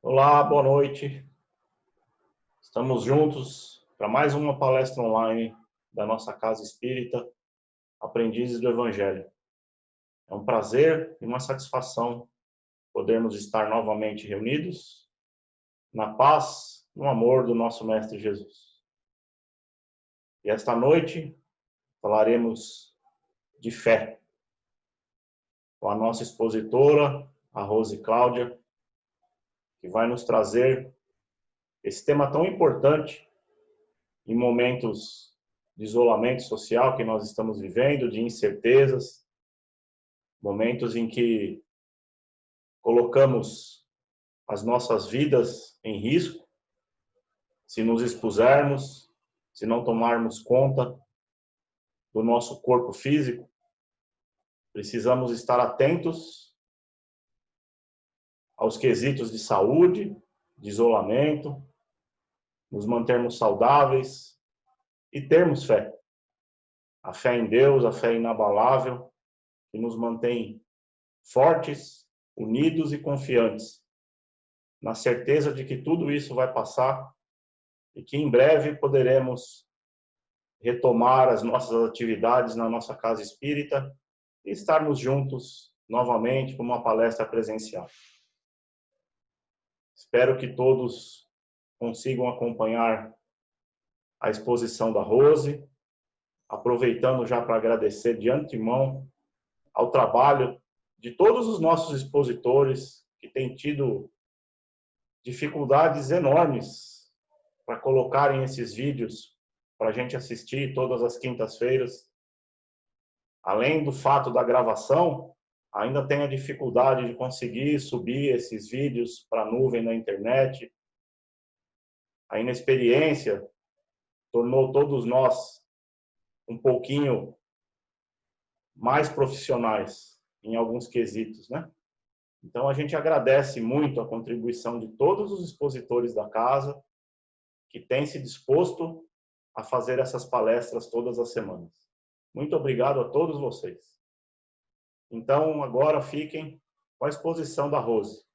Olá, boa noite. Estamos juntos para mais uma palestra online da nossa Casa Espírita, Aprendizes do Evangelho. É um prazer e uma satisfação podermos estar novamente reunidos na paz, no amor do nosso Mestre Jesus. E esta noite falaremos de fé com a nossa expositora, a Rose Cláudia, que vai nos trazer esse tema tão importante em momentos de isolamento social que nós estamos vivendo, de incertezas, momentos em que colocamos as nossas vidas em risco, se nos expusermos, se não tomarmos conta do nosso corpo físico. Precisamos estar atentos aos quesitos de saúde, de isolamento, nos mantermos saudáveis e termos fé. A fé em Deus, a fé inabalável, que nos mantém fortes, unidos e confiantes, na certeza de que tudo isso vai passar e que em breve poderemos retomar as nossas atividades na nossa casa espírita e estarmos juntos novamente com uma palestra presencial. Espero que todos consigam acompanhar a exposição da Rose, aproveitando já para agradecer de antemão ao trabalho de todos os nossos expositores que têm tido dificuldades enormes para colocarem esses vídeos para a gente assistir todas as quintas-feiras. Além do fato da gravação, ainda tem a dificuldade de conseguir subir esses vídeos para a nuvem na internet. A inexperiência tornou todos nós um pouquinho mais profissionais em alguns quesitos, né? Então, a gente agradece muito a contribuição de todos os expositores da casa que têm se disposto a fazer essas palestras todas as semanas. Muito obrigado a todos vocês. Então, agora fiquem com a exposição da Rose.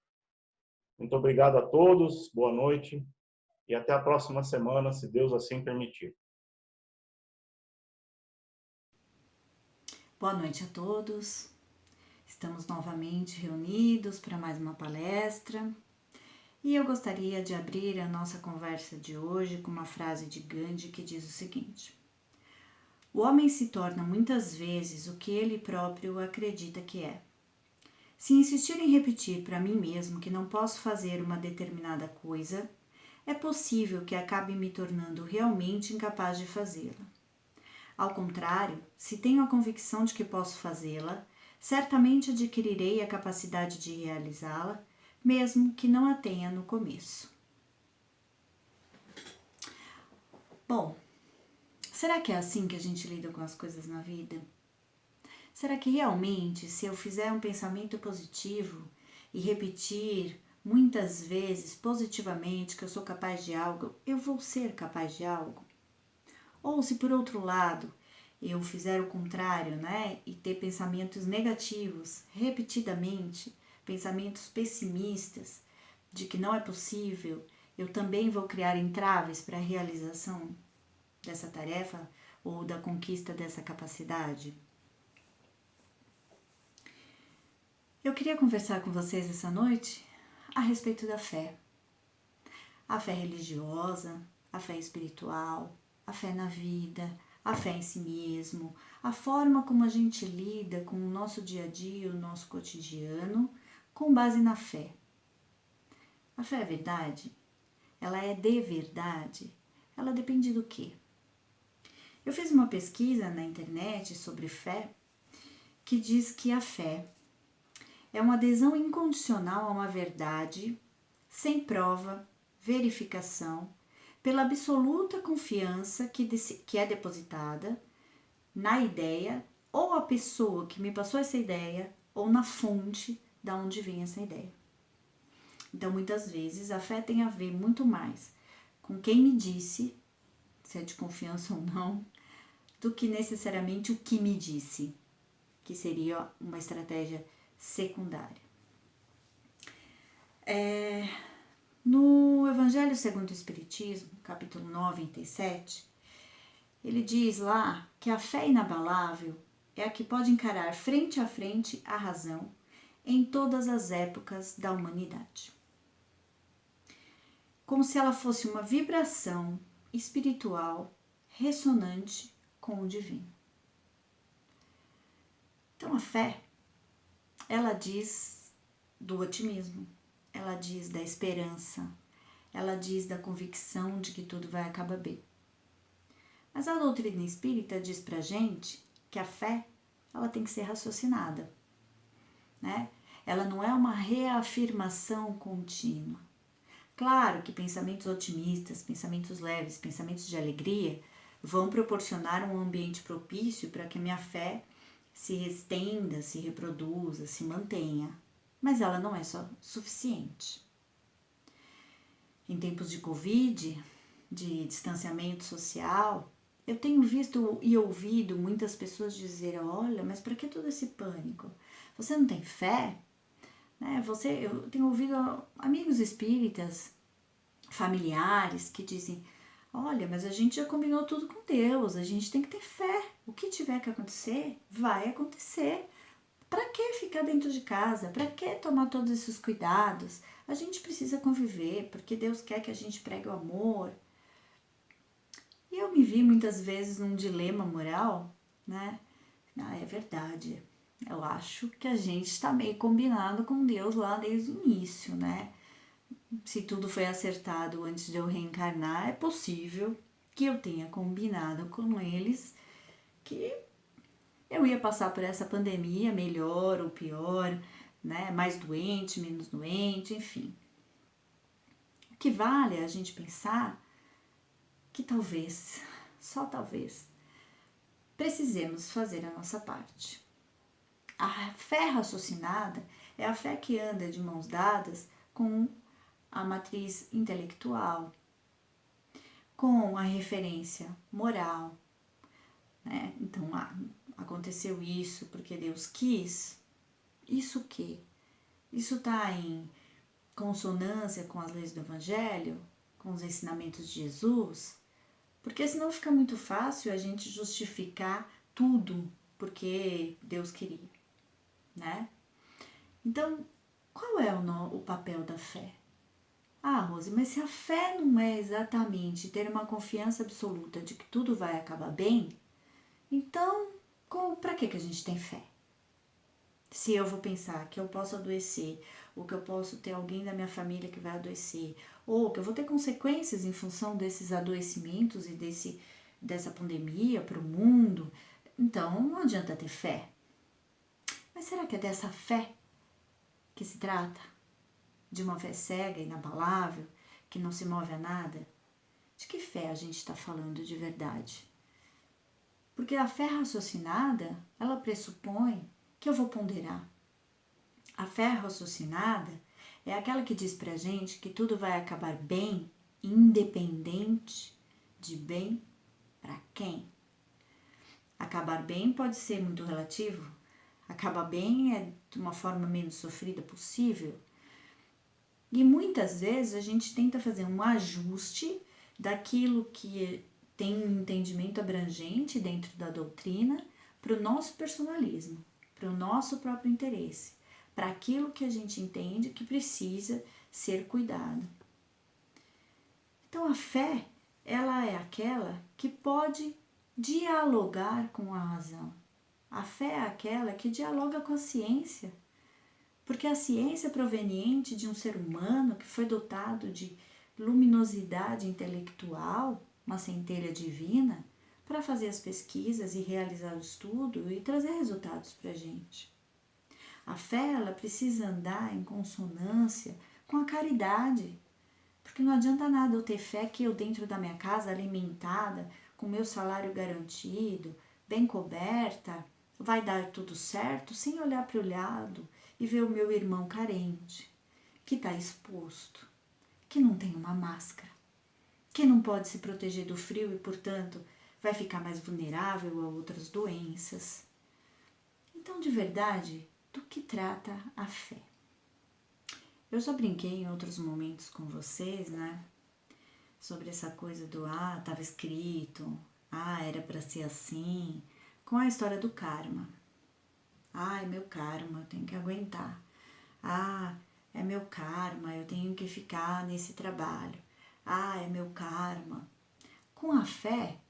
Muito obrigado a todos, boa noite e até a próxima semana, se Deus assim permitir. Boa noite a todos. Estamos novamente reunidos para mais uma palestra e eu gostaria de abrir a nossa conversa de hoje com uma frase de Gandhi que diz o seguinte: o homem se torna muitas vezes o que ele próprio acredita que é. Se insistir em repetir para mim mesmo que não posso fazer uma determinada coisa, é possível que acabe me tornando realmente incapaz de fazê-la. Ao contrário, se tenho a convicção de que posso fazê-la, certamente adquirirei a capacidade de realizá-la, mesmo que não a tenha no começo. Bom, será que é assim que a gente lida com as coisas na vida? Será que realmente, se eu fizer um pensamento positivo e repetir muitas vezes positivamente que eu sou capaz de algo, eu vou ser capaz de algo? Ou se por outro lado eu fizer o contrário, né, e ter pensamentos negativos repetidamente, pensamentos pessimistas de que não é possível, eu também vou criar entraves para a realização dessa tarefa ou da conquista dessa capacidade? Eu queria conversar com vocês essa noite a respeito da fé. A fé religiosa, a fé espiritual, a fé na vida, a fé em si mesmo, a forma como a gente lida com o nosso dia a dia, o nosso cotidiano, com base na fé. A fé é verdade? Ela é de verdade? Ela depende do quê? Eu fiz uma pesquisa na internet sobre fé que diz que a fé é uma adesão incondicional a uma verdade, sem prova, verificação, pela absoluta confiança que é depositada na ideia ou a pessoa que me passou essa ideia ou na fonte da onde vem essa ideia. Então, muitas vezes, a fé tem a ver muito mais com quem me disse, se é de confiança ou não, do que necessariamente o que me disse, que seria uma estratégia secundária. No Evangelho segundo o Espiritismo, capítulo 97, ele diz lá que a fé inabalável é a que pode encarar frente a frente a razão em todas as épocas da humanidade. Como se ela fosse uma vibração espiritual ressonante com o divino. Então a fé, ela diz do otimismo, ela diz da esperança, ela diz da convicção de que tudo vai acabar bem. Mas a doutrina espírita diz pra gente que a fé, ela tem que ser raciocinada, né? Ela não é uma reafirmação contínua. Claro que pensamentos otimistas, pensamentos leves, pensamentos de alegria vão proporcionar um ambiente propício para que a minha fé se estenda, se reproduza, se mantenha. Mas ela não é só suficiente. Em tempos de Covid, de distanciamento social, eu tenho visto e ouvido muitas pessoas dizer: olha, mas para que todo esse pânico? Você não tem fé? Né? Eu tenho ouvido amigos espíritas, familiares, que dizem: olha, mas a gente já combinou tudo com Deus, a gente tem que ter fé. O que tiver que acontecer, vai acontecer. Para que ficar dentro de casa? Para que tomar todos esses cuidados? A gente precisa conviver, porque Deus quer que a gente pregue o amor. E eu me vi muitas vezes num dilema moral, né? É verdade. Eu acho que a gente está meio combinado com Deus lá desde o início, né? Se tudo foi acertado antes de eu reencarnar, é possível que eu tenha combinado com eles que eu ia passar por essa pandemia, melhor ou pior, né? Mais doente, menos doente, enfim. O que vale é a gente pensar que talvez, só talvez, precisemos fazer a nossa parte. A fé raciocinada é a fé que anda de mãos dadas com a matriz intelectual, com a referência moral, né? Então, aconteceu isso porque Deus quis. Isso o quê? Isso está em consonância com as leis do Evangelho, com os ensinamentos de Jesus? Porque senão fica muito fácil a gente justificar tudo porque Deus queria, né? Então, qual é o papel da fé? Ah, Rose, mas se a fé não é exatamente ter uma confiança absoluta de que tudo vai acabar bem, então, para que a gente tem fé? Se eu vou pensar que eu posso adoecer, ou que eu posso ter alguém da minha família que vai adoecer, ou que eu vou ter consequências em função desses adoecimentos e dessa pandemia para o mundo, então não adianta ter fé. Mas será que é dessa fé que se trata? De uma fé cega, inabalável, que não se move a nada? De que fé a gente está falando de verdade? Porque a fé raciocinada, ela pressupõe que eu vou ponderar. A fé raciocinada é aquela que diz pra gente que tudo vai acabar bem, independente de bem para quem. Acabar bem pode ser muito relativo. Acabar bem é de uma forma menos sofrida possível. E muitas vezes a gente tenta fazer um ajuste daquilo que tem um entendimento abrangente dentro da doutrina para o nosso personalismo, para o nosso próprio interesse, para aquilo que a gente entende que precisa ser cuidado. Então a fé, ela é aquela que pode dialogar com a razão. A fé é aquela que dialoga com a ciência, porque a ciência é proveniente de um ser humano que foi dotado de luminosidade intelectual, uma centelha divina, para fazer as pesquisas e realizar o estudo e trazer resultados para a gente. A fé, ela precisa andar em consonância com a caridade, porque não adianta nada eu ter fé que eu dentro da minha casa, alimentada, com meu salário garantido, bem coberta, vai dar tudo certo, sem olhar para o lado e ver o meu irmão carente, que está exposto, que não tem uma máscara, que não pode se proteger do frio e, portanto, vai ficar mais vulnerável a outras doenças. Então, de verdade, do que trata a fé? Eu já brinquei em outros momentos com vocês, né? Sobre essa coisa do tava escrito, era para ser assim, com a história do karma. É meu karma, eu tenho que aguentar. É meu karma, eu tenho que ficar nesse trabalho. É meu karma. Com a fé,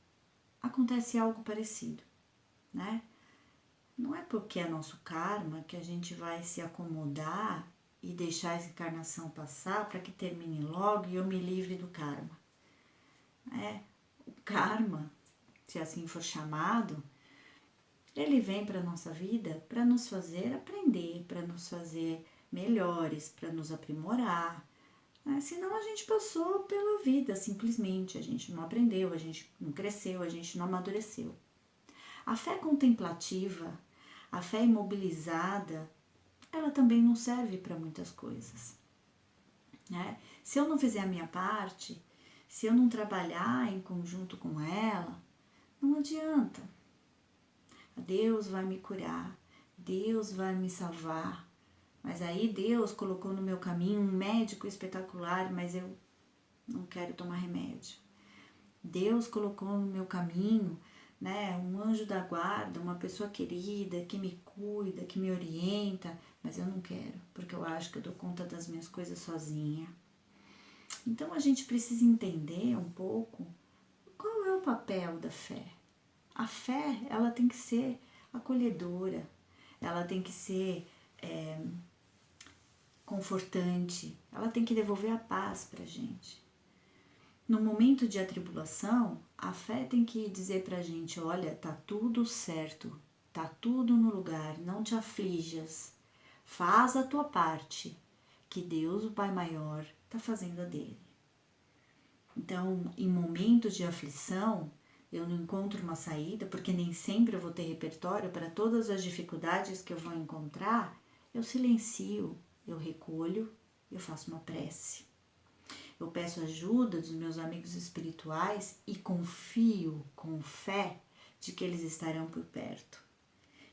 acontece algo parecido, né? Não é porque é nosso karma que a gente vai se acomodar e deixar essa encarnação passar para que termine logo e eu me livre do karma. O karma, se assim for chamado, ele vem para a nossa vida para nos fazer aprender, para nos fazer melhores, para nos aprimorar. Senão a gente passou pela vida simplesmente, a gente não aprendeu, a gente não cresceu, a gente não amadureceu. A fé contemplativa, a fé imobilizada, ela também não serve para muitas coisas, né? Se eu não fizer a minha parte, se eu não trabalhar em conjunto com ela, não adianta. Deus vai me curar, Deus vai me salvar, mas aí Deus colocou no meu caminho um médico espetacular, mas eu não quero tomar remédio. Deus colocou no meu caminho, né, um anjo da guarda, uma pessoa querida, que me cuida, que me orienta, mas eu não quero, porque eu acho que eu dou conta das minhas coisas sozinha. Então a gente precisa entender um pouco qual é o papel da fé. A fé, ela tem que ser acolhedora, ela tem que ser confortante, ela tem que devolver a paz pra gente. No momento de atribulação, a fé tem que dizer pra gente, olha, tá tudo certo, tá tudo no lugar, não te aflijas, faz a tua parte, que Deus, o Pai Maior, tá fazendo a dele. Então, em momentos de aflição, eu não encontro uma saída, porque nem sempre eu vou ter repertório para todas as dificuldades que eu vou encontrar, eu silencio, eu recolho, eu faço uma prece. Eu peço ajuda dos meus amigos espirituais e confio com fé de que eles estarão por perto.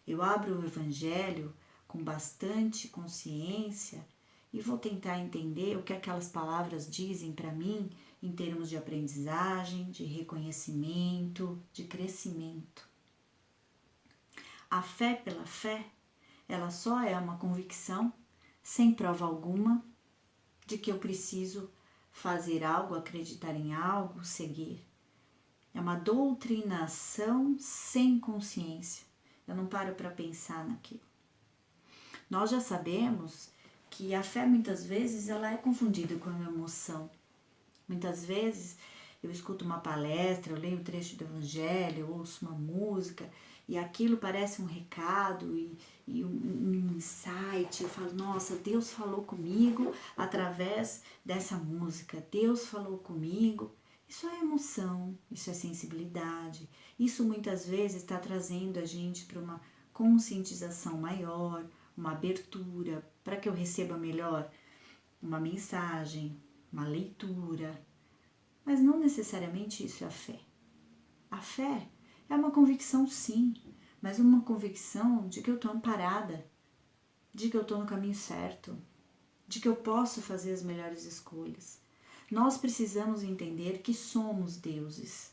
Eu abro o Evangelho com bastante consciência e vou tentar entender o que aquelas palavras dizem para mim em termos de aprendizagem, de reconhecimento, de crescimento. A fé pela fé, ela só é uma convicção, sem prova alguma, de que eu preciso fazer algo, acreditar em algo, seguir. É uma doutrinação sem consciência. Eu não paro para pensar naquilo. Nós já sabemos que a fé muitas vezes ela é confundida com a emoção. Muitas vezes eu escuto uma palestra, eu leio um trecho do Evangelho, eu ouço uma música e aquilo parece um recado e um insight. Eu falo, nossa, Deus falou comigo através dessa música, Deus falou comigo. Isso é emoção, isso é sensibilidade. Isso muitas vezes está trazendo a gente para uma conscientização maior, uma abertura, para que eu receba melhor uma mensagem, uma leitura, mas não necessariamente isso é a fé. A fé é uma convicção, sim, mas uma convicção de que eu estou amparada, de que eu estou no caminho certo, de que eu posso fazer as melhores escolhas. Nós precisamos entender que somos deuses.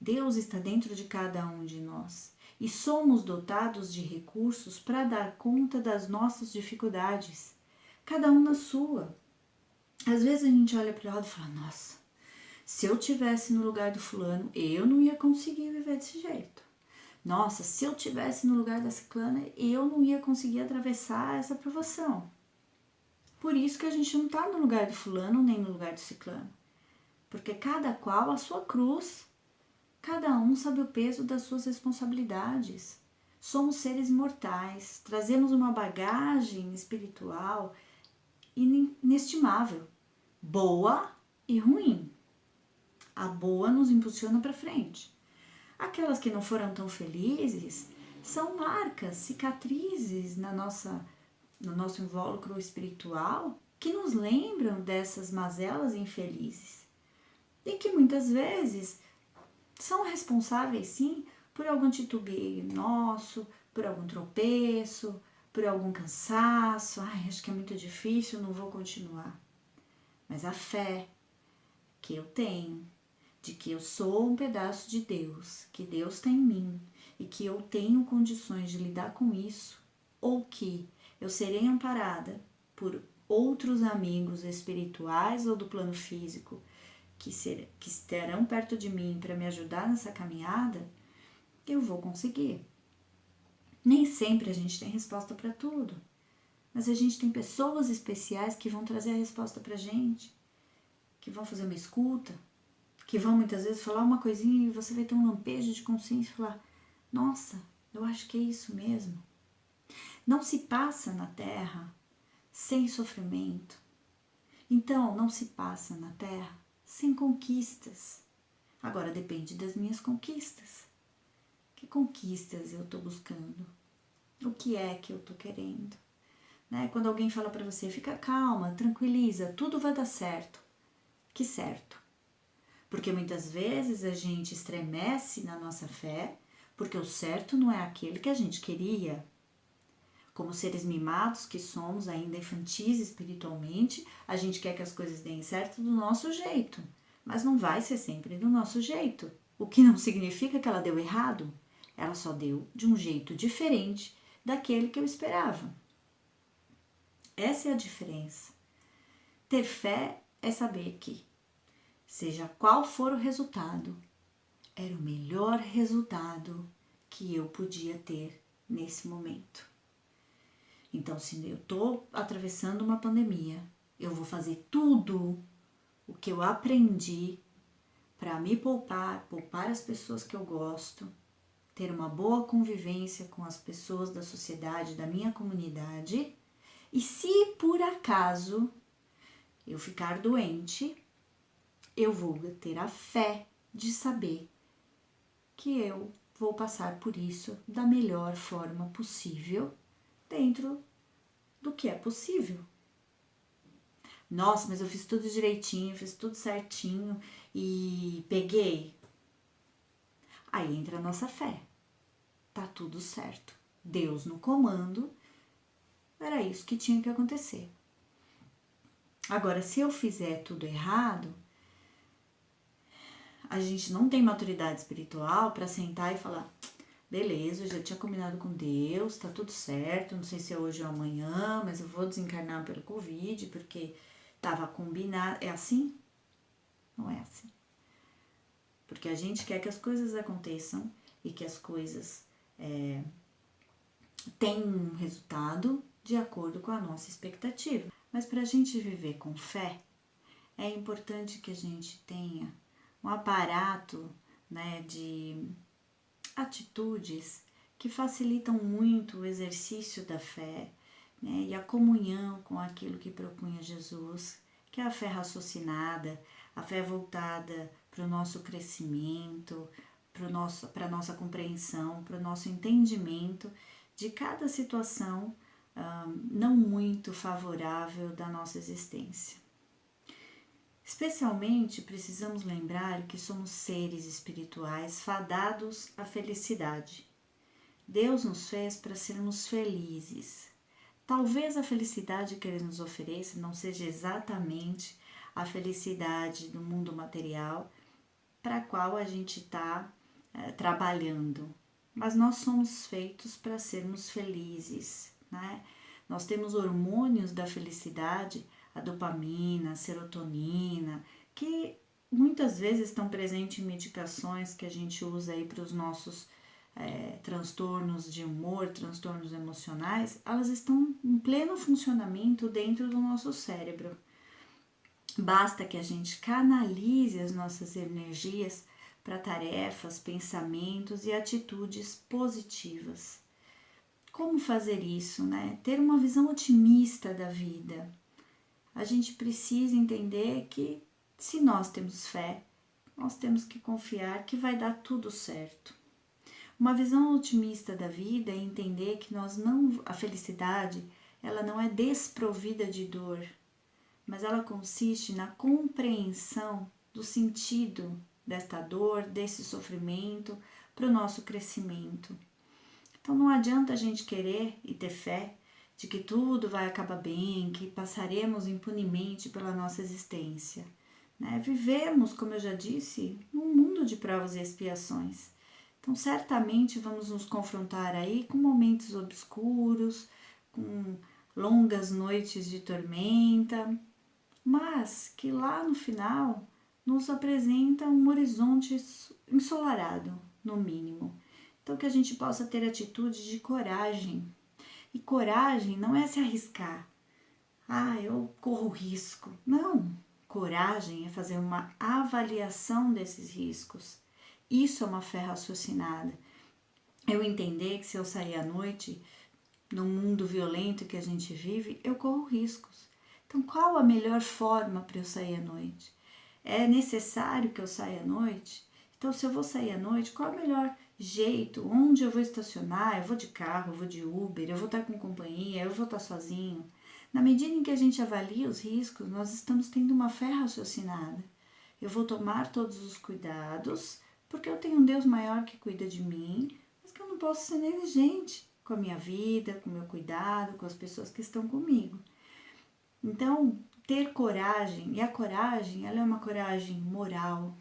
Deus está dentro de cada um de nós e somos dotados de recursos para dar conta das nossas dificuldades, cada um na sua. Às vezes a gente olha para o lado e fala, nossa, se eu tivesse no lugar do fulano, eu não ia conseguir viver desse jeito. Nossa, se eu tivesse no lugar da ciclana, eu não ia conseguir atravessar essa provação. Por isso que a gente não está no lugar do fulano nem no lugar do ciclano. Porque cada qual a sua cruz, cada um sabe o peso das suas responsabilidades. Somos seres mortais, trazemos uma bagagem espiritual inestimável, boa e ruim. A boa nos impulsiona para frente. Aquelas que não foram tão felizes são marcas, cicatrizes no nosso invólucro espiritual que nos lembram dessas mazelas infelizes e que muitas vezes são responsáveis, sim, por algum titubeio nosso, por algum tropeço, por algum cansaço, acho que é muito difícil, não vou continuar. Mas a fé que eu tenho, de que eu sou um pedaço de Deus, que Deus está em mim e que eu tenho condições de lidar com isso, ou que eu serei amparada por outros amigos espirituais ou do plano físico que estarão perto de mim para me ajudar nessa caminhada, eu vou conseguir. Nem sempre a gente tem resposta para tudo, mas a gente tem pessoas especiais que vão trazer a resposta para a gente, que vão fazer uma escuta, que vão muitas vezes falar uma coisinha e você vai ter um lampejo de consciência e falar: nossa, eu acho que é isso mesmo. Não se passa na Terra sem sofrimento. Então, não se passa na Terra sem conquistas. Agora depende das minhas conquistas. Que conquistas eu estou buscando? O que é que eu estou querendo? Né? Quando alguém fala para você, fica calma, tranquiliza, tudo vai dar certo. Que certo? Porque muitas vezes a gente estremece na nossa fé, porque o certo não é aquele que a gente queria. Como seres mimados que somos, ainda infantis espiritualmente, a gente quer que as coisas deem certo do nosso jeito, mas não vai ser sempre do nosso jeito. O que não significa que ela deu errado, ela só deu de um jeito diferente daquele que eu esperava. Essa é a diferença. Ter fé é saber que, seja qual for o resultado, era o melhor resultado que eu podia ter nesse momento. Então, se eu estou atravessando uma pandemia, eu vou fazer tudo o que eu aprendi para me poupar as pessoas que eu gosto, ter uma boa convivência com as pessoas da sociedade, da minha comunidade. E se por acaso eu ficar doente, eu vou ter a fé de saber que eu vou passar por isso da melhor forma possível, dentro do que é possível. Nossa, mas eu fiz tudo direitinho, fiz tudo certinho e peguei. Aí entra a nossa fé. Tá tudo certo. Deus no comando, era isso que tinha que acontecer. Agora, se eu fizer tudo errado, a gente não tem maturidade espiritual para sentar e falar: beleza, eu já tinha combinado com Deus, tá tudo certo, não sei se é hoje ou amanhã, mas eu vou desencarnar pelo Covid, porque tava combinado. É assim? Não é assim. Porque a gente quer que as coisas aconteçam e que as coisas tenham um resultado de acordo com a nossa expectativa. Mas para a gente viver com fé, é importante que a gente tenha um aparato, né, de atitudes que facilitam muito o exercício da fé, né, e a comunhão com aquilo que propunha Jesus, que é a fé raciocinada, a fé voltada para o nosso crescimento, para a nossa compreensão, para o nosso entendimento de cada situação não muito favorável da nossa existência. Especialmente, precisamos lembrar que somos seres espirituais fadados à felicidade. Deus nos fez para sermos felizes. Talvez a felicidade que Ele nos ofereça não seja exatamente a felicidade do mundo material para a qual a gente está trabalhando, mas nós somos feitos para sermos felizes, né? Nós temos hormônios da felicidade, a dopamina, a serotonina, que muitas vezes estão presentes em medicações que a gente usa aí para os nossos transtornos de humor, transtornos emocionais. Elas estão em pleno funcionamento dentro do nosso cérebro. Basta que a gente canalize as nossas energias para tarefas, pensamentos e atitudes positivas. Como fazer isso, né? Ter uma visão otimista da vida. A gente precisa entender que, se nós temos fé, nós temos que confiar que vai dar tudo certo. Uma visão otimista da vida é entender que a felicidade, ela não é desprovida de dor, mas ela consiste na compreensão do sentido desta dor, desse sofrimento para o nosso crescimento. Então não adianta a gente querer e ter fé de que tudo vai acabar bem, que passaremos impunemente pela nossa existência. Né? Vivemos, como eu já disse, num mundo de provas e expiações. Então, certamente vamos nos confrontar aí com momentos obscuros, com longas noites de tormenta, mas que lá no final nos apresenta um horizonte ensolarado, no mínimo. Então, que a gente possa ter atitude de coragem. E coragem não é se arriscar. Eu corro risco. Não. Coragem é fazer uma avaliação desses riscos. Isso é uma fé raciocinada. Eu entender que se eu sair à noite, no mundo violento que a gente vive, eu corro riscos. Então, qual a melhor forma para eu sair à noite? É necessário que eu saia à noite? Então, se eu vou sair à noite, qual é o melhor jeito? Onde eu vou estacionar? Eu vou de carro, eu vou de Uber, eu vou estar com companhia, eu vou estar sozinho. Na medida em que a gente avalia os riscos, nós estamos tendo uma fé raciocinada. Eu vou tomar todos os cuidados, porque eu tenho um Deus maior que cuida de mim, mas que eu não posso ser negligente com a minha vida, com o meu cuidado, com as pessoas que estão comigo. Então, ter coragem, e a coragem, ela é uma coragem moral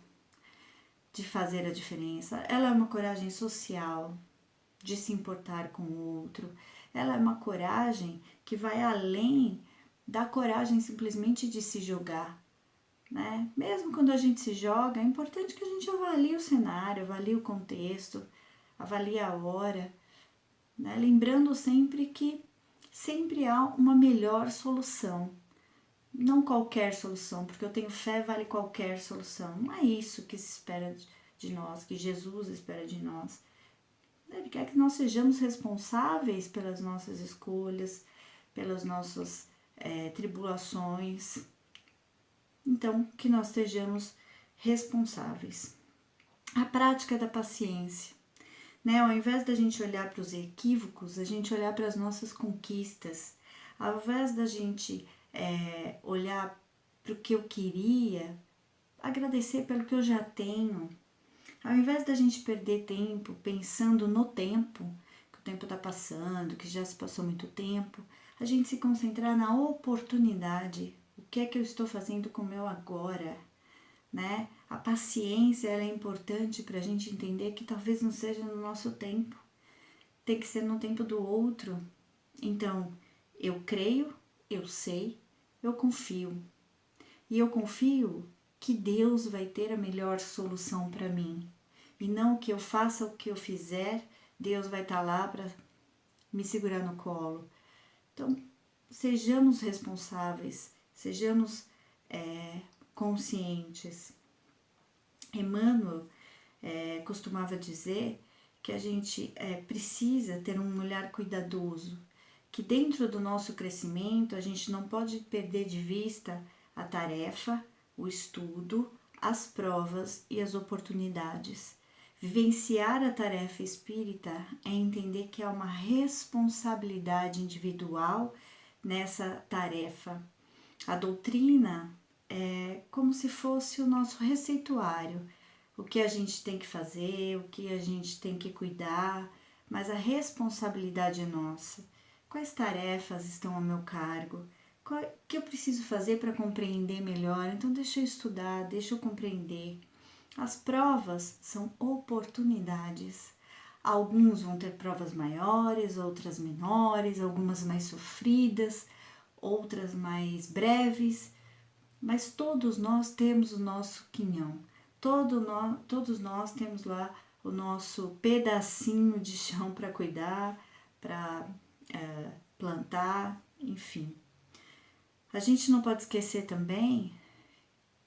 de fazer a diferença, ela é uma coragem social de se importar com o outro, ela é uma coragem que vai além da coragem simplesmente de se jogar, né? Mesmo quando a gente se joga, é importante que a gente avalie o cenário, avalie o contexto, avalie a hora, né? Lembrando sempre que sempre há uma melhor solução. Não qualquer solução, porque eu tenho fé, vale qualquer solução. Não é isso que se espera de nós, que Jesus espera de nós. Ele quer que nós sejamos responsáveis pelas nossas escolhas, pelas nossas tribulações. Então, que nós sejamos responsáveis. A prática da paciência. Né? Ao invés da gente olhar para os equívocos, a gente olhar para as nossas conquistas. Ao invés da gente olhar para o que eu queria, agradecer pelo que eu já tenho. Ao invés da gente perder tempo pensando no tempo, que o tempo está passando, que já se passou muito tempo, a gente se concentrar na oportunidade. O que é que eu estou fazendo com o meu agora? Né? A paciência ela é importante para a gente entender que talvez não seja no nosso tempo, tem que ser no tempo do outro. Então, eu creio, eu sei, eu confio. E eu confio que Deus vai ter a melhor solução para mim. E não que eu faça o que eu fizer, Deus vai estar lá para me segurar no colo. Então, sejamos responsáveis, sejamos conscientes. Emmanuel costumava dizer que a gente precisa ter um olhar cuidadoso, que dentro do nosso crescimento a gente não pode perder de vista a tarefa, o estudo, as provas e as oportunidades. Vivenciar a tarefa espírita é entender que há uma responsabilidade individual nessa tarefa. A doutrina é como se fosse o nosso receituário, o que a gente tem que fazer, o que a gente tem que cuidar, mas a responsabilidade é nossa. Quais tarefas estão ao meu cargo? O que eu preciso fazer para compreender melhor? Então deixa eu estudar, deixa eu compreender. As provas são oportunidades. Alguns vão ter provas maiores, outras menores, algumas mais sofridas, outras mais breves, mas todos nós temos o nosso quinhão, todos nós temos lá o nosso pedacinho de chão para cuidar, para plantar, enfim. A gente não pode esquecer também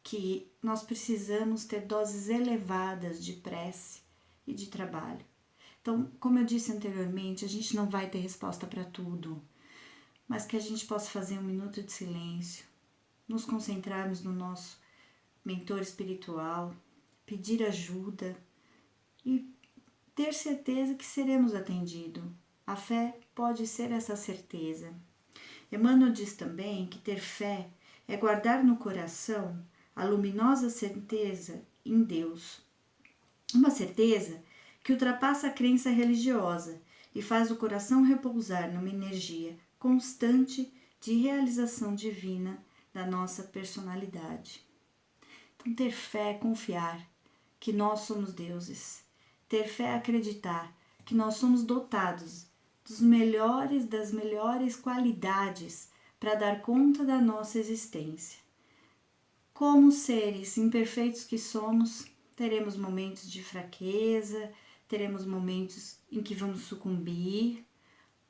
que nós precisamos ter doses elevadas de prece e de trabalho. Então, como eu disse anteriormente, a gente não vai ter resposta para tudo, mas que a gente possa fazer um minuto de silêncio, nos concentrarmos no nosso mentor espiritual, pedir ajuda e ter certeza que seremos atendidos. A fé pode ser essa certeza. Emmanuel diz também que ter fé é guardar no coração a luminosa certeza em Deus. Uma certeza que ultrapassa a crença religiosa e faz o coração repousar numa energia constante de realização divina da nossa personalidade. Então, ter fé é confiar que nós somos deuses. Ter fé é acreditar que nós somos dotados das melhores qualidades para dar conta da nossa existência. Como seres imperfeitos que somos, teremos momentos de fraqueza, teremos momentos em que vamos sucumbir,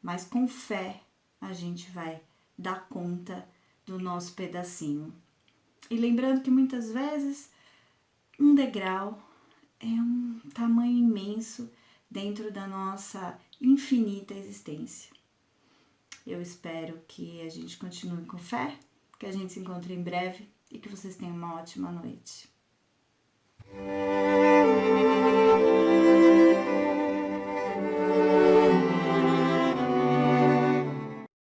mas com fé a gente vai dar conta do nosso pedacinho. E lembrando que muitas vezes um degrau é um tamanho imenso dentro da nossa infinita existência. Eu espero que a gente continue com fé, que a gente se encontre em breve e que vocês tenham uma ótima noite.